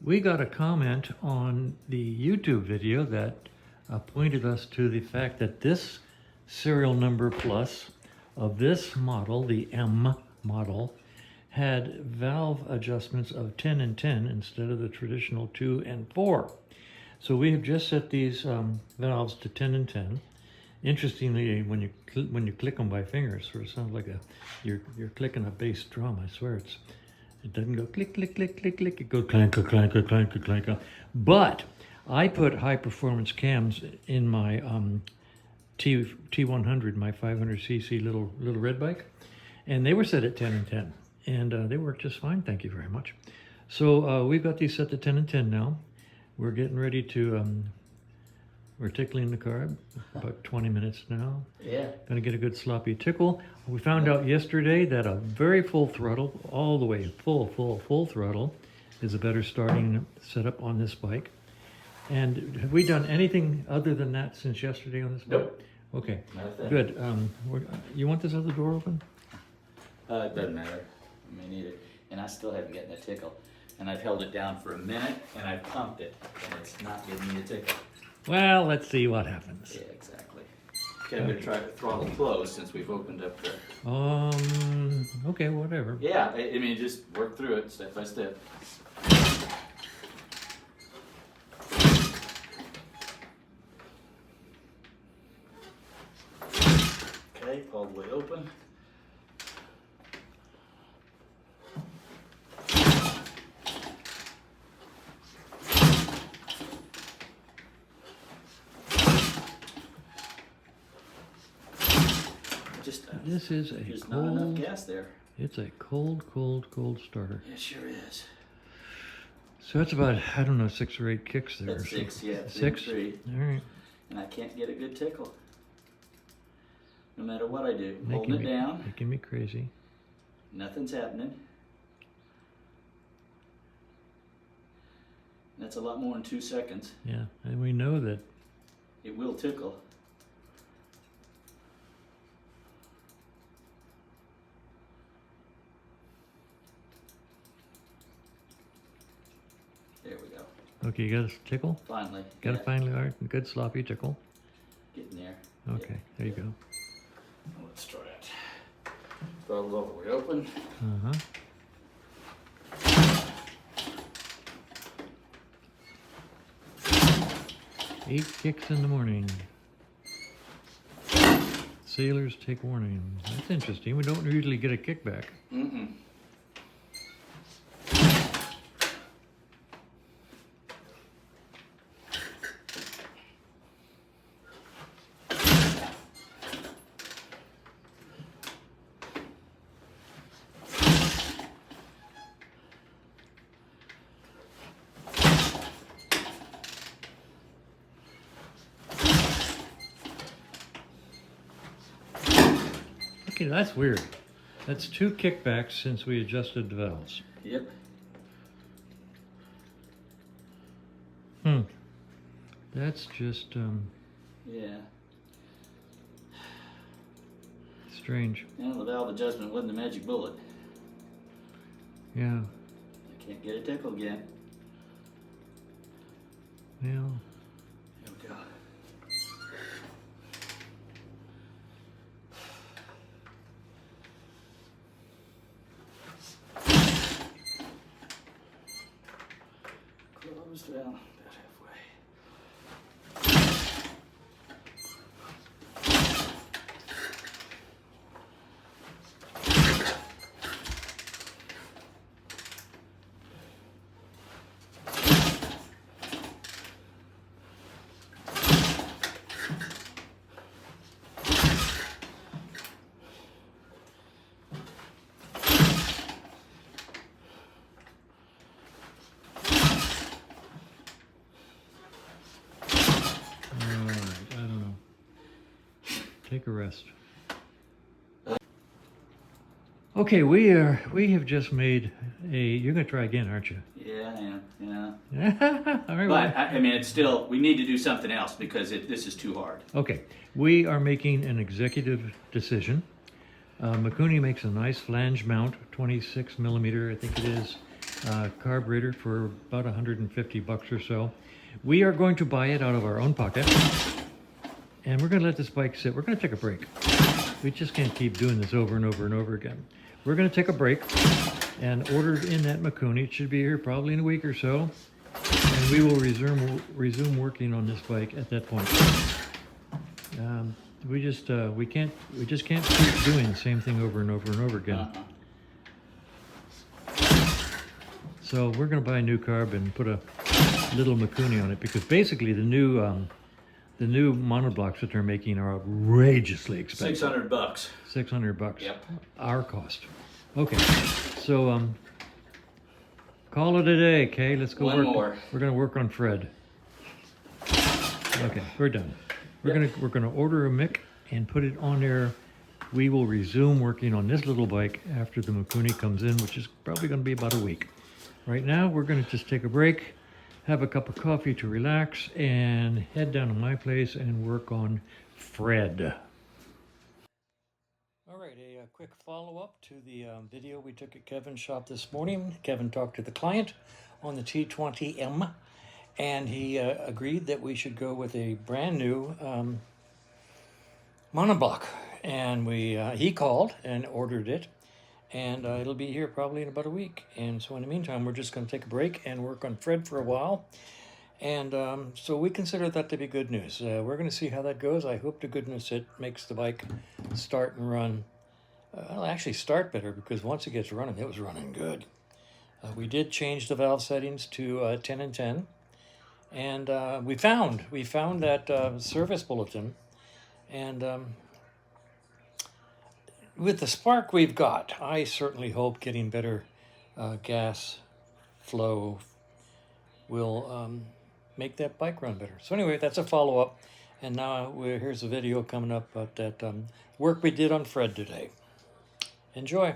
We got a comment on the YouTube video that pointed us to the fact that this serial number plus of this model, the M model, had valve adjustments of 10 and 10 instead of the traditional 2 and 4. So we have just set these valves to 10 and 10. Interestingly, when you click them by finger, it sort of sounds like you're clicking a bass drum. I swear it doesn't go click click click click click. It goes clank clank clank clank. But I put high performance cams in my T100, my 500cc little red bike, and they were set at 10 and 10, and they work just fine. Thank you very much. So we've got these set to 10 and 10 now. We're getting ready to. We're tickling the carb, about 20 minutes now. Yeah. Gonna get a good sloppy tickle. We found out yesterday that a very full throttle, all the way full throttle, is a better starting setup on this bike. And have we done anything other than that since yesterday on this bike? Nope. Okay, Nothing. good. You want this other door open? It doesn't matter. I mean, either. And I still haven't gotten a tickle. And I've held it down for a minute, and I've pumped it, and it's not giving me a tickle. Well, let's see what happens. Yeah, exactly. Okay, I'm gonna try to throttle close since we've opened up the... Okay, whatever. Yeah, I mean, just work through it step by step. Okay, all the way open. This is a There's not enough cold, gas there. it's a cold starter. It sure is. So that's about, I don't know, 6 or 8 kicks there. That's 6, yeah. 6? 3. All right. And I can't get a good tickle. No matter what I do. Holding it down. Making me crazy. Nothing's happening. That's a lot more than 2 seconds. Yeah, and we know that. It will tickle. There we go. Okay, you got a tickle? Finally. Got a Yeah. finally, all right, good sloppy tickle. Getting there. Okay, Yeah. there you go. Let's try it. Throttle's all the way open. Uh-huh. Eight kicks in the morning. Sailors take warning. That's interesting. We don't usually get a kickback. Mm-mm. Okay, that's weird. That's 2 kickbacks since we adjusted the valves. Yep. That's just Yeah. strange. Yeah, the valve adjustment wasn't the magic bullet. Yeah. I can't get a tickle again. Well, Here we go. Closed down about halfway. take a rest. Okay, we have just made a. You're gonna try again, aren't you? Yeah, I am. Yeah. All right. But I mean, it's still. We need to do something else because this is too hard. Okay, we are making an executive decision. Mikuni makes a nice flange mount, 26 millimeter, I think it is, carburetor for about 150 bucks or so. We are going to buy it out of our own pocket, and we're going to let this bike sit. We're going to take a break. We just can't keep doing this over and over and over again. We're going to take a break and order in that Mikuni. It should be here probably in a week or so, and we will resume working on this bike at that point. We just can't keep doing the same thing over and over and over again. So we're going to buy a new carb and put a little Mikuni on it, because basically the new monoblocks that they're making are outrageously expensive. 600 bucks. 600 bucks. Yep. Our cost. Okay. So call it a day, okay? Let's go One work. more. We're going to work on Fred. Okay, we're done. We're gonna order a Mick and put it on there. We will resume working on this little bike after the Mikuni comes in, which is probably going to be about a week. Right now, we're going to just take a break, have a cup of coffee to relax, and head down to my place and work on Fred. All right, a quick follow-up to the video we took at Kevin's shop this morning. Kevin talked to the client on the T20M, and he agreed that we should go with a brand new monoblock. And he called and ordered it, and it'll be here probably in about a week. And so in the meantime, we're just going to take a break and work on Fred for a while. And so we consider that to be good news. We're going to see how that goes. I hope to goodness it makes the bike start and run. Well, actually start better, because once it gets running, it was running good. We did change the valve settings to 10 and 10. And we found that service bulletin. And with the spark we've got, I certainly hope getting better gas flow will make that bike run better. So anyway, that's a follow-up. And now here's a video coming up about that work we did on Fred today. Enjoy.